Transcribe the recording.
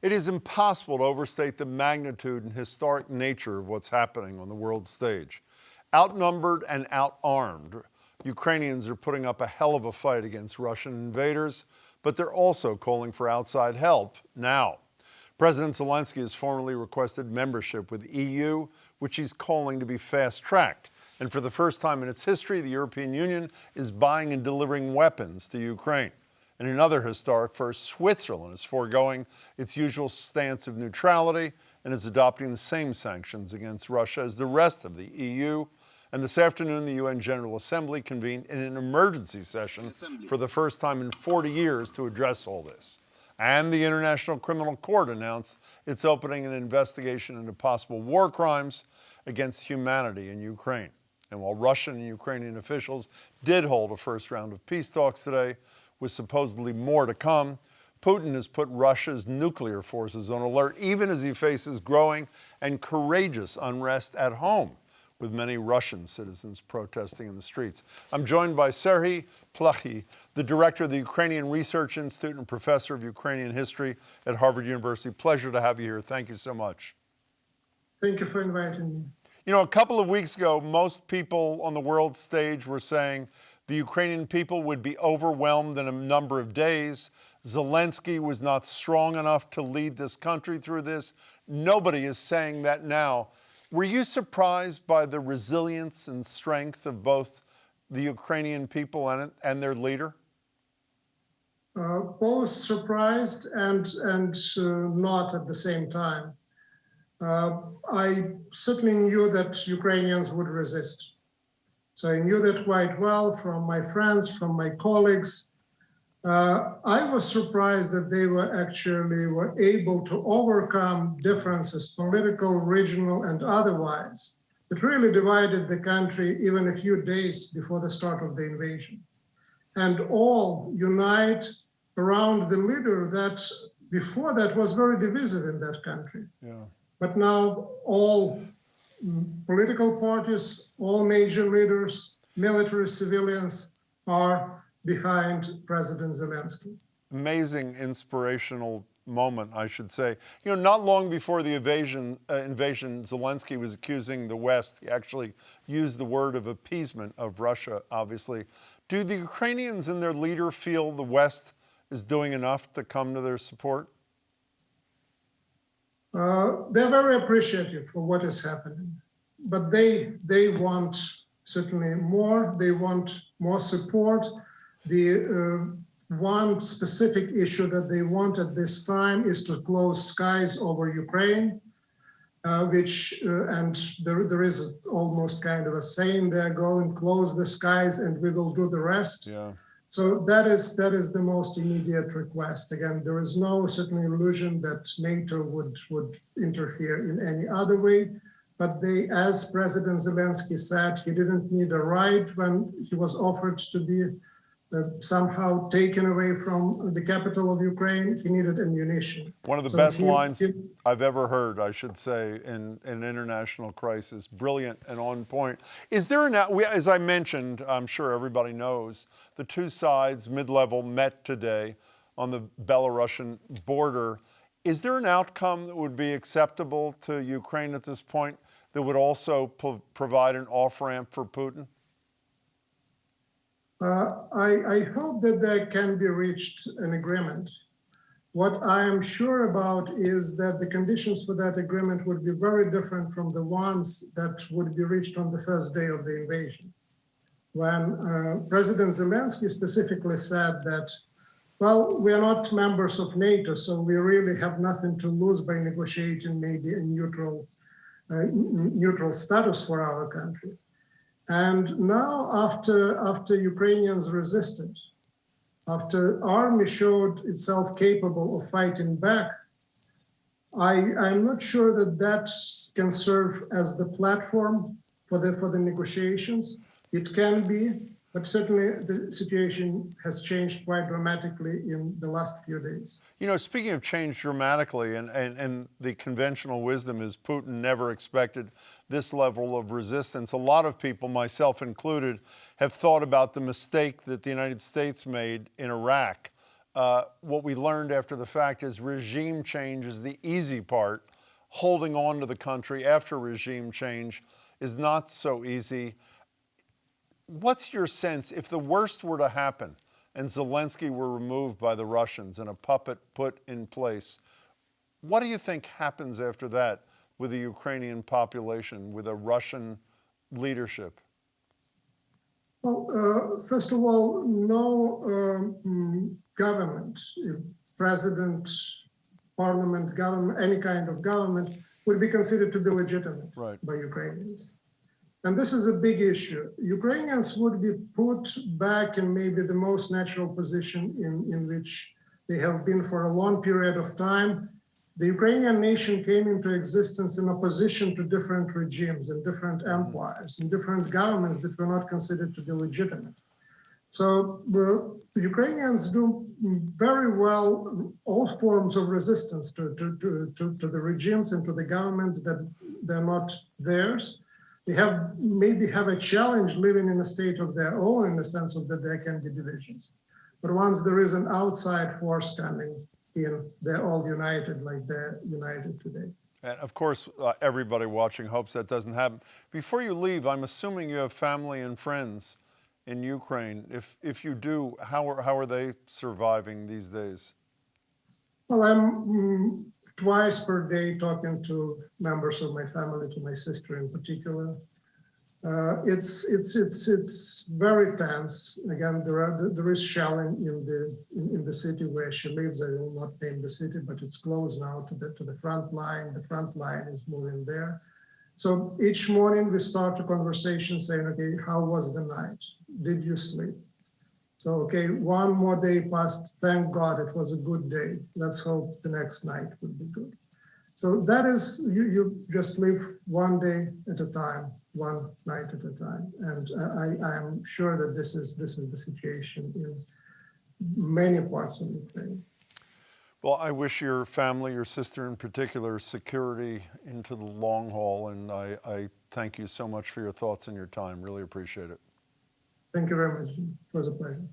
It is impossible to overstate the magnitude and historic nature of what's happening on the world stage. Outnumbered and outarmed, Ukrainians are putting up a hell of a fight against Russian invaders, but they're also calling for outside help now. President Zelensky has formally requested membership with the EU, which he's calling to be fast-tracked. And for the first time in its history, the European Union is buying and delivering weapons to Ukraine. In another historic first, Switzerland is foregoing its usual stance of neutrality and is adopting the same sanctions against Russia as the rest of the EU. And this afternoon, the UN General Assembly convened in an emergency session for the first time in 40 years to address all this. And the International Criminal Court announced it's opening an investigation into possible war crimes against humanity in Ukraine. And while Russian and Ukrainian officials did hold a first round of peace talks today, with supposedly more to come, Putin has put Russia's nuclear forces on alert, even as he faces growing and courageous unrest at home, with many Russian citizens protesting in the streets. I'm joined by Serhiy Plakhy, the director of the Ukrainian Research Institute and professor of Ukrainian history at Harvard University. Pleasure to have you here. Thank you so much. Thank you for inviting me. You know, a couple of weeks ago, most people on the world stage were saying the Ukrainian people would be overwhelmed in a number of days. Zelensky was not strong enough to lead this country through this. Nobody is saying that now. Were you surprised by the resilience and strength of both the Ukrainian people and their leader? Both surprised and not at the same time. I certainly knew that Ukrainians would resist. So I knew that quite well from my friends, from my colleagues. I was surprised that they were able to overcome differences, political, regional, and otherwise, that really divided the country even a few days before the start of the invasion. And all unite around the leader that before that was very divisive in that country. Yeah. But now all political parties, all major leaders, military, civilians are behind President Zelensky. Amazing, inspirational moment, I should say. You know, not long before the invasion, Zelensky was accusing the West. He actually used the word of appeasement of Russia, obviously. Do the Ukrainians and their leader feel the West is doing enough to come to their support? They're very appreciative for what is happening, but they want certainly more. They want more support. The one specific issue that they want at this time is to close skies over Ukraine, and there is almost kind of a saying there, go and close the skies and we will do the rest. Yeah. So that is the most immediate request. Again, there is no certain illusion that NATO would interfere in any other way. But they, as President Zelensky said, he didn't need a ride when he was offered to be somehow taken away from the capital of Ukraine. He needed ammunition. One of the best lines I've ever heard, I should say, in an international crisis. Brilliant and on point. Is there as I mentioned, I'm sure everybody knows, the two sides, mid-level, met today on the Belarusian border. Is there an outcome that would be acceptable to Ukraine at this point that would also provide an off-ramp for Putin? I hope that there can be reached an agreement. What I am sure about is that the conditions for that agreement would be very different from the ones that would be reached on the first day of the invasion. When President Zelensky specifically said that, well, we are not members of NATO, so we really have nothing to lose by negotiating maybe a neutral status for our country. And now, after Ukrainians resisted, after army showed itself capable of fighting back, I'm not sure that can serve as the platform for the negotiations. It can be, but certainly the situation has changed quite dramatically in the last few days. You know, speaking of change dramatically, and the conventional wisdom is Putin never expected this level of resistance. A lot of people, myself included, have thought about the mistake that the United States made in Iraq what we learned after the fact is regime change is the easy part. Holding on to the country after regime change is not so easy. What's your sense if the worst were to happen and Zelensky were removed by the Russians and a puppet put in place? What do you think happens after that with the Ukrainian population, with a Russian leadership? Well, first of all, no government, president, parliament, government, any kind of government would be considered to be legitimate by Ukrainians. And this is a big issue. Ukrainians would be put back in maybe the most natural position in which they have been for a long period of time. The Ukrainian nation came into existence in opposition to different regimes and different empires and different governments that were not considered to be legitimate. So the Ukrainians do very well all forms of resistance to the regimes and to the government that they're not theirs. They maybe have a challenge living in a state of their own in the sense of that there can be divisions. But once there is an outside force coming in, they're all united like they're united today. And of course, everybody watching hopes that doesn't happen. Before you leave, I'm assuming you have family and friends in Ukraine. If you do, how are they surviving these days? Well, I'm twice per day talking to members of my family, to my sister in particular. It's very tense. Again, there is shelling in the city where she lives. I will not name the city, but it's close now to the front line. The front line is moving there. So each morning we start a conversation saying, okay, how was the night? Did you sleep? So, okay, one more day passed. Thank God it was a good day. Let's hope the next night would be good. So that is, you just live one day at a time, one night at a time. And I am sure that this is the situation in many parts of Ukraine. Well, I wish your family, your sister in particular, security into the long haul. And I thank you so much for your thoughts and your time. Really appreciate it. Thank you very much. It was a pleasure.